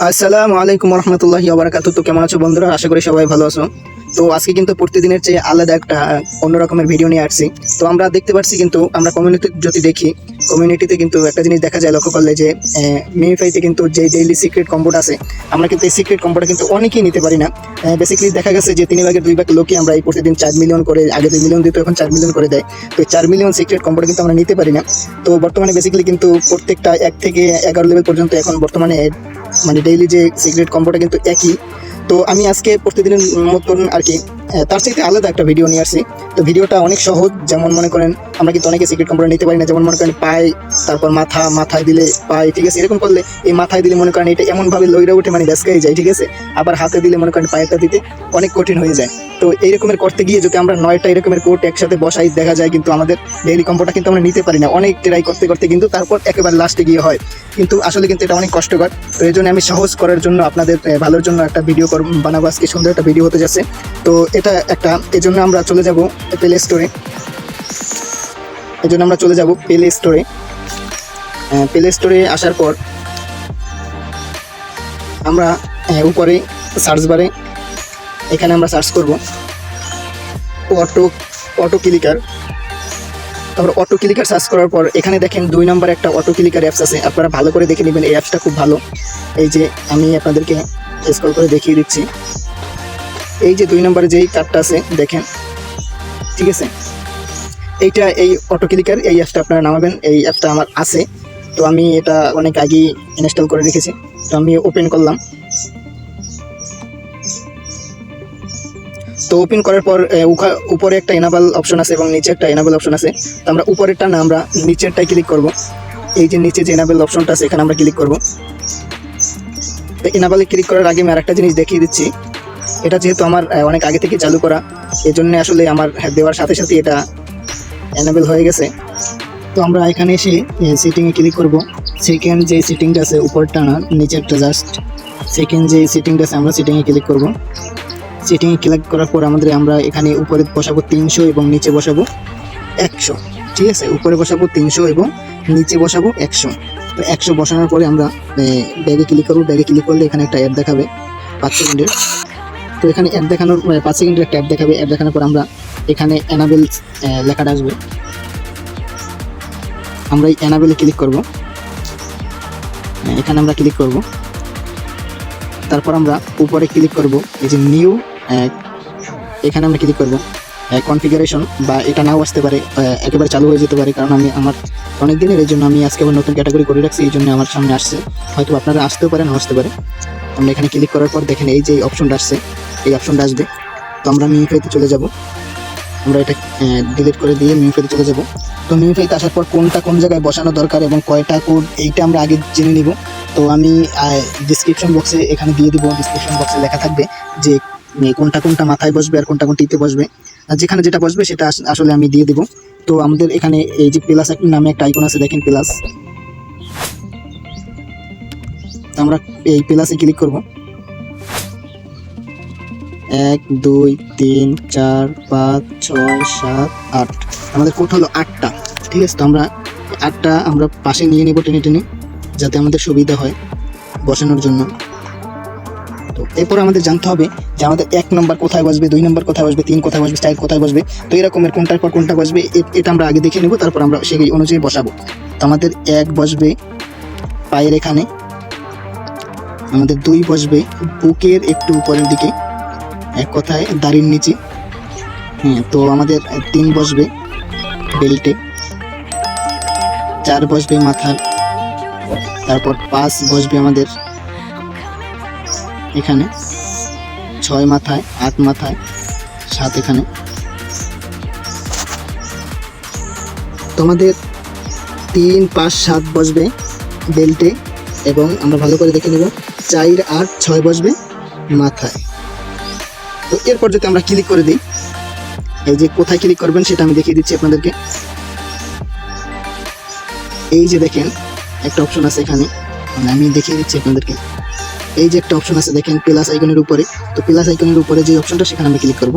আসসালামু আলাইকুম রহমতুল্লাহি ওয়া বারাকাতুহু। তো কেমন আছো বন্ধুরা? আশা করি সবাই ভালো আছো। তো আজকে কিন্তু প্রতিদিনের চেয়ে আলাদা একটা অন্য রকমের ভিডিও নিয়ে আসছি। তো আমরা দেখতে পাচ্ছি কিন্তু আমরা কমিউনিটি যদি দেখি, কমিউনিটিতে কিন্তু একটা জিনিস দেখা যায় লক্ষ্য করলে যে মিমিফাইতে কিন্তু যে ডেইলি সিক্রেট কম্বোটা আছে, আমরা কিন্তু এই সিক্রেট কম্বোটা কিন্তু অনেকেই নিতে পারি না। বেসিক্যালি দেখা গেছে যে 3 ভাগের 2 ভাগ লোকই আমরা এই প্রতিদিন 4 মিলিয়ন করে, আগে 2 মিলিয়ন দিত, এখন 4 মিলিয়ন করে দেয়। তো 4 মিলিয়ন সিক্রেট কম্বোটা কিন্তু আমরা নিতে পারি না। তো বর্তমানে বেসিক্যালি কিন্তু প্রত্যেকটা 1 থেকে 11 লেভেল পর্যন্ত এখন বর্তমানে মানে ডেইলি যে সিক্রেট কম্বোটা কিন্তু একই। তো আমি আজকে প্রতিদিনের মতন আর কি তার চাইতে আলাদা একটা ভিডিও নিয়ে আসছি। তো ভিডিওটা অনেক সহজ। যেমন মনে করেন আমরা কিন্তু অনেকে সিক্রেট কম্বোটা নিতে পারি না। যেমন মনে করেন পায়ে, তারপর মাথায় দিলে পায়ে, ঠিক আছে, এরকম করলে এই মাথায় দিলে মনে করেন এটা এমনভাবে লইরা উঠে মানে ব্যাসকাই যায়, ঠিক আছে। আবার হাতে দিলে মনে করেন পায়েটা দিতে অনেক কঠিন হয়ে যায়। তো এই রকমের করতে গিয়ে যদি আমরা 9টা এরকমের কোট একসাথে বসাই, দেখা যায় কিন্তু আমাদের ডেইলি কম্বোটা কিন্তু আমরা নিতে পারি না। অনেক ট্রাই করতে করতে কিন্তু তারপর একেবারে লাস্টে গিয়ে হয়, কিন্তু আসলে কিন্তু এটা অনেক কষ্টকর। তো এই জন্য আমি সহজ করার জন্য আপনাদের ভালোর জন্য একটা ভিডিও বানাবো আজকে। সুন্দর একটা ভিডিও হতে যাচ্ছে। তো এটা একটা, এই জন্য আমরা চলে যাব প্লে স্টোরে। এই জন্য আমরা চলে যাব প্লে স্টোরে। প্লে স্টোরে আসার পর আমরা উপরে সার্চ বারে এখানে আমরা সার্চ করব অটো ক্লিকার। তারপর অটো ক্লিকার সার্চ করার পর এখানে দেখেন 2 নম্বর একটা অটো ক্লিকার অ্যাপস আছে। আপনারা ভালো করে দেখে নেবেন, এই অ্যাপসটা খুব ভালো। এই যে আমি আপনাদেরকে স্ক্রল করে দেখিয়ে দিচ্ছি। এই যে 2 নম্বরে যেই কার্ডটা আছে দেখেন, ঠিক আছে, এইটা এই অটো ক্লিকার, এই অ্যাপসটা আপনারা নামাবেন। এই অ্যাপটা আমার আছে, তো আমি এটা অনেক আগেই ইনস্টল করে রেখেছি। তো আমি ওপেন করলাম। তো ওপেন করার পর উপরে একটা এনাবল অপশন আছে এবং নিচে একটা এনাবল অপশন আছে। তো আমরা উপরেরটা না, আমরা নিচেরটাই ক্লিক করব। এই যে নিচে যে এনাবল অপশনটা আছে এখানে আমরা ক্লিক করব। তো এনাবলে ক্লিক করার আগে আমি আরেকটা জিনিস দেখিয়ে দিচ্ছি। এটা যেহেতু আমার অনেক আগে থেকে চালু করা, এই জন্য আসলে আমার দেওয়ার সাথে সাথে এটা এনাবল হয়ে গেছে। তো আমরা এখানে এসে সেটিংয়ে ক্লিক করব। সেকেন্ড যে সেটিংটা আছে উপরটা না, নিচেরটা, জাস্ট সেকেন্ড যে সেটিংটা আছে আমরা সেটিংয়ে ক্লিক করব। সেটিংয়ে ক্লিক করার পর আমরা এখানে উপরে বসাবো 300 এবং নিচে বসাবো 100, ঠিক আছে। উপরে বসাবো 300 এবং নিচে বসাবো 100। তো 100 বসানোর পরে আমরা ব্যাগে ক্লিক করবো। ব্যাগে ক্লিক করলে এখানে একটা অ্যাড দেখাবে 5 সেকেন্ডের। তো এখানে অ্যাড দেখানোর 5 সেকেন্ডের একটা অ্যাড দেখাবে। অ্যাড দেখানোর পর আমরা এখানে এনাবেল লেখাটা আসবে, আমরা এই এনাবেলে ক্লিক করব। এখানে আমরা ক্লিক করব। তারপর আমরা উপরে ক্লিক করব, এই যে নিউ, এখানে আমরা ক্লিক করব। কনফিগারেশন, বা এটা নাও আসতে পারে, একেবারে চালু হয়ে যেতে পারে, কারণ আমি আমার অনেক দিনের, এই জন্য আমি আজকে আবার নতুন ক্যাটাগরি করে রাখছি, এই জন্য আমার সামনে আসছে। হয়তো আপনারা আসতেও পারেন, আসতে পারে। আমরা এখানে ক্লিক করার পর দেখেন এই যে অপশনটা আসছে, এই অপশনটা আসবে। তো আমরা মিমিফাইতে চলে যাব। আমরা এটা ডিলিট করে দিয়ে মিমিফাইতে চলে যাব। তো মিমিফাইতে আসার পর কোনটা কোন জায়গায় বসানো দরকার এবং কয়টা কোড, এইটা আমরা আগে জেনে নিব। তো আমি ডিসক্রিপশন বক্সে এখানে দিয়ে দিব। ডিসক্রিপশন বক্সে লেখা থাকবে যে কোনটা কোনটা মাথায় বসবে আর কোনটা কোনটিতে বসবে, আর যেখানে যেটা বসবে সেটা আসলে আমি দিয়ে দিব। তো আমাদের এখানে এই যে প্লাস নামে একটা আইকন আছে, দেখেন প্লাস। আমরা এই প্লাসে ক্লিক করব। 1 2 3 4 5 6 7 8, আমাদের কোড হলো 8টা, ঠিক আছে। তো আমরা 8টা আমরা পাশে নিয়ে নেব টেনে টেনে, যাতে আমাদের সুবিধা হয় বসানোর জন্য। তো এরপর আমাদের জানতে হবে যে আমাদের 1 নম্বর কোথায় বসবে, 2 নম্বর কোথায় বসবে, 3 কোথায় বসবে, 4 কোথায় বসবে। তো এরকমের কোনটার পর কোনটা বসবে এটা আমরা আগে দেখে নেব, তারপর আমরা সেই অনুযায়ী বসাবো। তো আমাদের 1 বসবে পায়ের এখানে, আমাদের 2 বসবে বুকের একটু উপরের দিকে, এক কথায় দাড়ির নিচে। তো আমাদের 3 বসবে বেল্টে, 4 বসবে মাথার, তারপর 5 বসবে আমাদের এখানে, 6 মাথায়, 8 মাথায়, 7 এখানে। তো আমাদের 3 5 7 বসবে বেল্টে, এবং আমরা ভালো করে দেখে নেব 4 8 6 বসবে মাথায়। তো এরপর যদি আমরা ক্লিক করে দিই, এই যে কোথায় ক্লিক করবেন সেটা আমি দেখিয়ে দিচ্ছি আপনাদেরকে। এই যে দেখেন একটা অপশন আছে এখানে, আমি দেখিয়ে দিচ্ছি আপনাদেরকে। এই যে একটা অপশন আছে দেখেন প্লাস আইকনের উপরে। তো প্লাস আইকনের উপরে যে অপশনটা, সেখানে আমরা ক্লিক করব।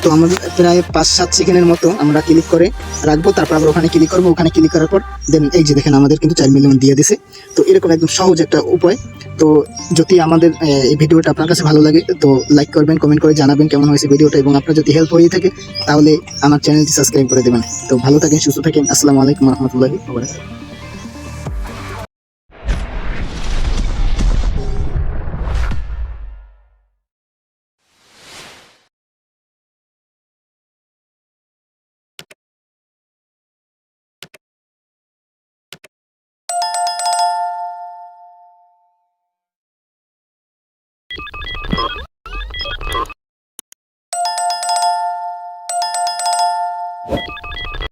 তো আমাদের প্রায় 5-7 সেকেন্ডের মতো আমরা ক্লিক করে রাখবো, তারপর আবার ওখানে ক্লিক করবো, ওখানে ক্লিক করার পর দেন এই যে দেখেন আমাদের কিন্তু 4 মিলিয়ন দিয়ে দিছে। তো এরকম একদম সহজ একটা উপায়। তো যদি আমাদের এই ভিডিওটা আপনার কাছে ভালো লাগে তো লাইক করবেন, কমেন্ট করে জানাবেন কেমন হয়েছে ভিডিওটা, এবং আপনার যদি হেল্প হয়ে থাকে তাহলে আমার চ্যানেলটি সাবস্ক্রাইব করে দেবেন। তো ভালো থাকেন, সুস্থ থাকেন। আসসালামু আলাইকুম রহমতুল্লাহি ওয়া বারাকাতুহু।